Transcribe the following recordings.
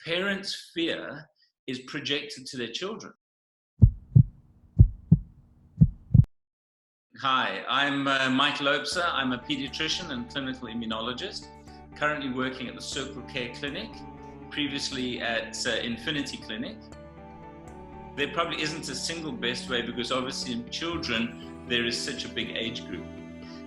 parents' fear is projected to their children. Hi, I'm Michael Loubser. I'm a pediatrician and clinical immunologist, currently working at the Circle Care Clinic, previously at Infinity Clinic. There probably isn't a single best way, because obviously in children, there is such a big age group.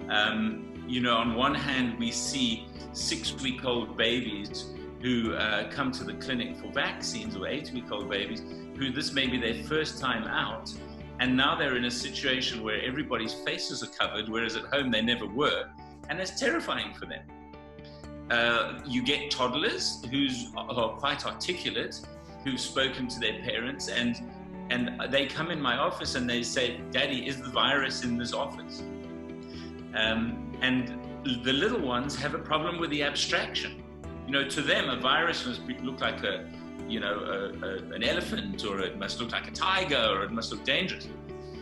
On one hand, we see 6-week-old babies who come to the clinic for vaccines, or 8-week-old babies, who this may be their first time out. And now they're in a situation where everybody's faces are covered, whereas at home they never were. And it's terrifying for them. You get toddlers who are quite articulate, who've spoken to their parents, and they come in my office and they say, "Daddy, is the virus in this office?" And the little ones have a problem with the abstraction. To them, a virus must look like an elephant, or it must look like a tiger, or it must look dangerous.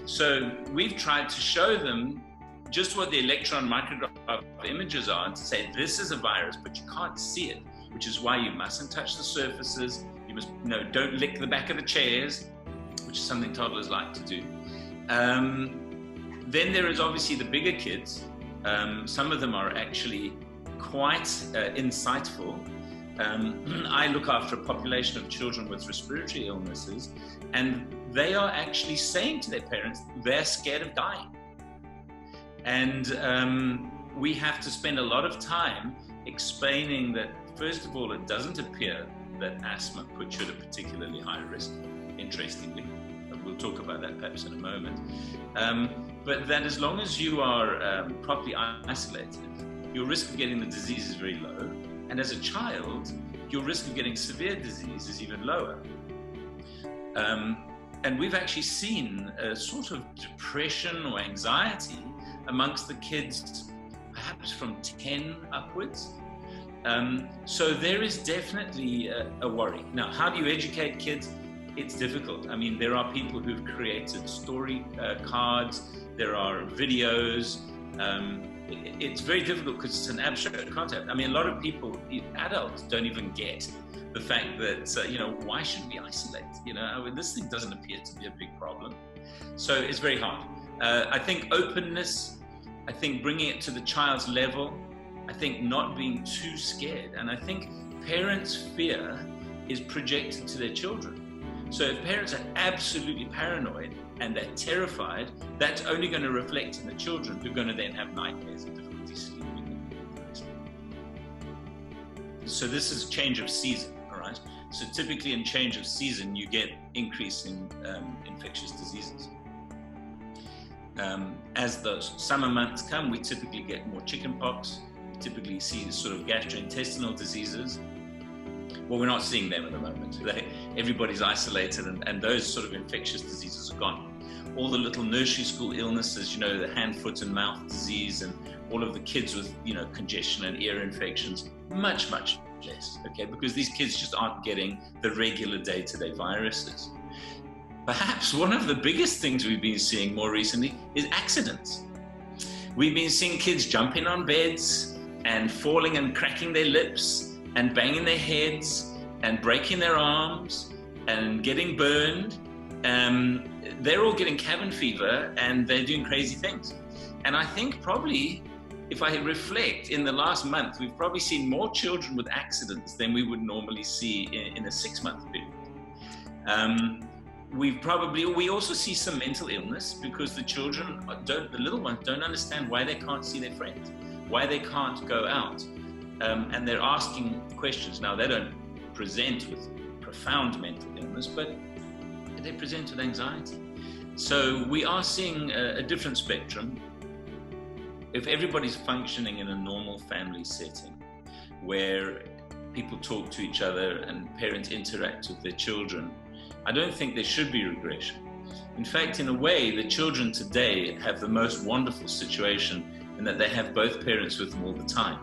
So we've tried to show them just what the electron micrograph images are, and to say this is a virus, but you can't see it, which is why you mustn't touch the surfaces. You must don't lick the back of the chairs, which is something toddlers like to do. Then there is obviously the bigger kids. Some of them are actually quite insightful. I look after a population of children with respiratory illnesses, and they are actually saying to their parents they're scared of dying. And we have to spend a lot of time explaining that, first of all, it doesn't appear that asthma puts you at a particularly high risk, interestingly. We'll talk about that perhaps in a moment. But that as long as you are properly isolated, your risk of getting the disease is very low. And as a child, your risk of getting severe disease is even lower. And we've actually seen a sort of depression or anxiety amongst the kids, perhaps from 10 upwards. So there is definitely a worry. Now, how do you educate kids? It's difficult. I mean, there are people who've created story cards, there are videos. It's very difficult because it's an abstract concept. I mean, a lot of people, adults, don't even get the fact that, why should we isolate? This thing doesn't appear to be a big problem. So it's very hard. I think openness, I think bringing it to the child's level, I think not being too scared. And I think parents' fear is projected to their children. So if parents are absolutely paranoid and they're terrified, that's only going to reflect in the children, who are going to then have nightmares and difficulty sleeping. So this is change of season, all right? So typically in change of season, you get increase in infectious diseases. As the summer months come, we typically get more chickenpox. We typically see sort of gastrointestinal diseases. Well, we're not seeing them at the moment. Everybody's isolated, and those sort of infectious diseases are gone. All the little nursery school illnesses, the hand, foot, and mouth disease, and all of the kids with, congestion and ear infections, much, much less, okay? Because these kids just aren't getting the regular day-to-day viruses. Perhaps one of the biggest things we've been seeing more recently is accidents. We've been seeing kids jumping on beds and falling and cracking their lips and banging their heads and breaking their arms and getting burned. They're all getting cabin fever and they're doing crazy things. And I think probably, if I reflect, in the last month, we've probably seen more children with accidents than we would normally see in a 6-month period. We also see some mental illness, because the little ones don't understand why they can't see their friends, why they can't go out. And they're asking questions. Now, they don't present with profound mental illness, but they present with anxiety. So we are seeing a different spectrum. If everybody's functioning in a normal family setting, where people talk to each other and parents interact with their children, I don't think there should be regression. In fact, in a way, the children today have the most wonderful situation in that they have both parents with them all the time.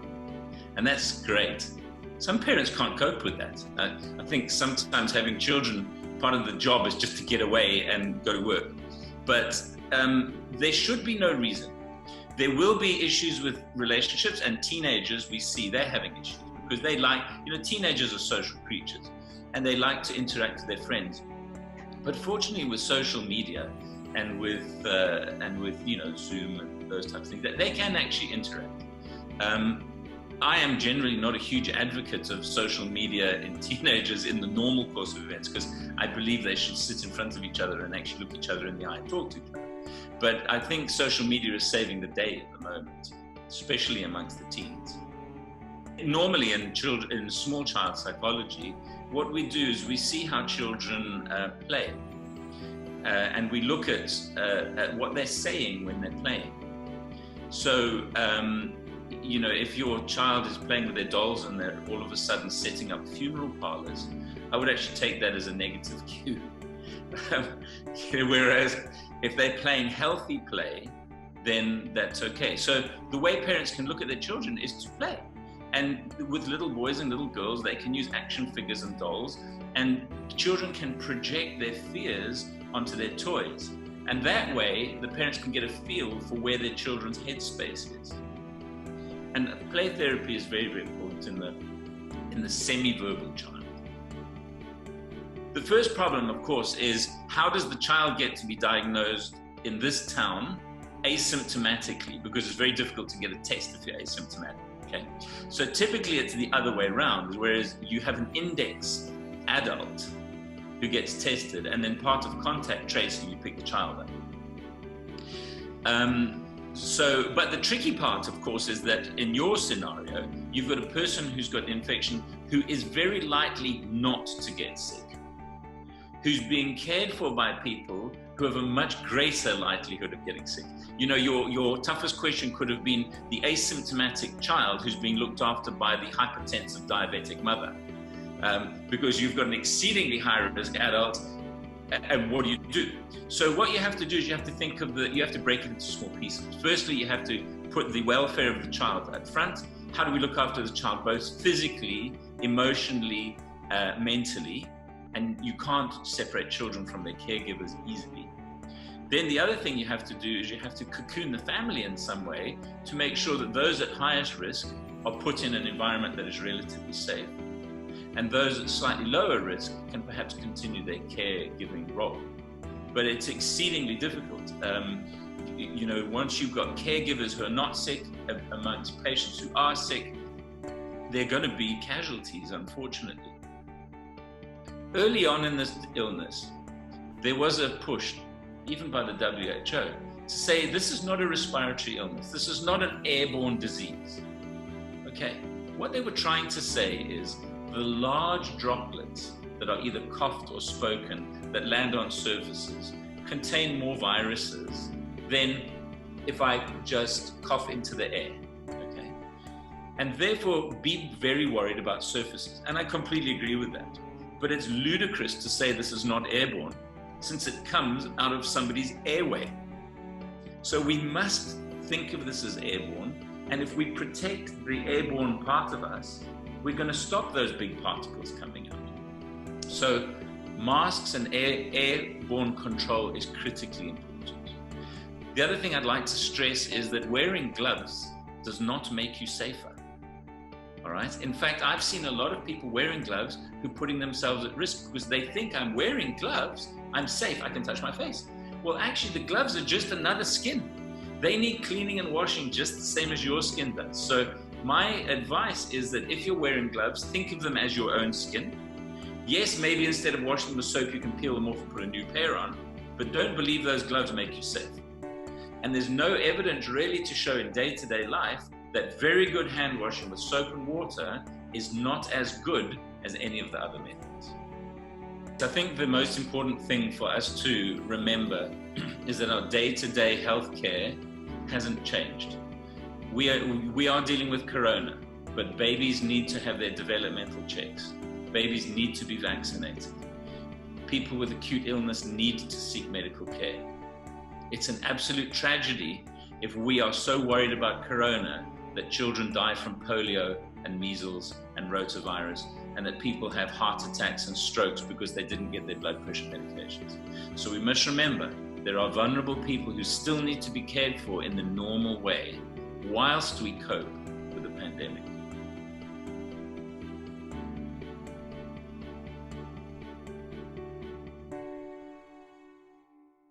And that's great. Some parents can't cope with that. I think sometimes having children, part of the job is just to get away and go to work. But there should be no reason. There will be issues with relationships, and teenagers, we see they're having issues because they teenagers are social creatures. and they like to interact with their friends. But fortunately, with social media and with Zoom and those types of things, that they can actually interact. I am generally not a huge advocate of social media in teenagers in the normal course of events, because I believe they should sit in front of each other and actually look each other in the eye and talk to each other. But I think social media is saving the day at the moment, especially amongst the teens. Normally in small child psychology, what we do is we see how children play, and we look at what they're saying when they're playing. So, if your child is playing with their dolls and they're all of a sudden setting up funeral parlors, I would actually take that as a negative cue. Whereas if they're playing healthy play, then that's okay. So the way parents can look at their children is to play. And with little boys and little girls, they can use action figures and dolls, and children can project their fears onto their toys. And that way, the parents can get a feel for where their children's headspace is. And play therapy is very, very important in the semi-verbal child. The first problem, of course, is how does the child get to be diagnosed in this town asymptomatically? Because it's very difficult to get a test if you're asymptomatic. Okay, so typically it's the other way around, whereas you have an index adult who gets tested, and then part of contact tracing, you pick the child up. But the tricky part, of course, is that in your scenario, you've got a person who's got an infection who is very likely not to get sick, who's being cared for by people who have a much greater likelihood of getting sick. Your toughest question could have been the asymptomatic child who's being looked after by the hypertensive diabetic mother, because you've got an exceedingly high risk adult. And what do you do? So what you have to do is you have to break it into small pieces. Firstly, you have to put the welfare of the child at front. How do we look after the child, both physically, emotionally, mentally? And you can't separate children from their caregivers easily. Then the other thing you have to do is you have to cocoon the family in some way to make sure that those at highest risk are put in an environment that is relatively safe. And those at slightly lower risk can perhaps continue their caregiving role. But it's exceedingly difficult. Once you've got caregivers who are not sick amongst patients who are sick, they're going to be casualties, unfortunately. Early on in this illness, there was a push, even by the WHO, to say this is not a respiratory illness. This is not an airborne disease. Okay, what they were trying to say is the large droplets that are either coughed or spoken that land on surfaces contain more viruses than if I just cough into the air, okay? And therefore be very worried about surfaces. And I completely agree with that. But it's ludicrous to say this is not airborne, since it comes out of somebody's airway. So we must think of this as airborne, and if we protect the airborne part of us, we're going to stop those big particles coming out. So masks and airborne control is critically important. The other thing I'd like to stress is that wearing gloves does not make you safer. All right. In fact, I've seen a lot of people wearing gloves who are putting themselves at risk because they think I'm wearing gloves, I'm safe, I can touch my face. Well, actually, the gloves are just another skin. They need cleaning and washing just the same as your skin does. So my advice is that if you're wearing gloves, think of them as your own skin. Yes, maybe instead of washing them with soap, you can peel them off and put a new pair on, but don't believe those gloves make you safe. And there's no evidence really to show in day-to-day life that very good hand washing with soap and water is not as good as any of the other methods. I think the most important thing for us to remember is that our day-to-day healthcare hasn't changed. We are dealing with corona, but babies need to have their developmental checks. Babies need to be vaccinated. People with acute illness need to seek medical care. It's an absolute tragedy if we are so worried about corona that children die from polio and measles and rotavirus, and that people have heart attacks and strokes because they didn't get their blood pressure medications. So we must remember there are vulnerable people who still need to be cared for in the normal way whilst we cope with the pandemic.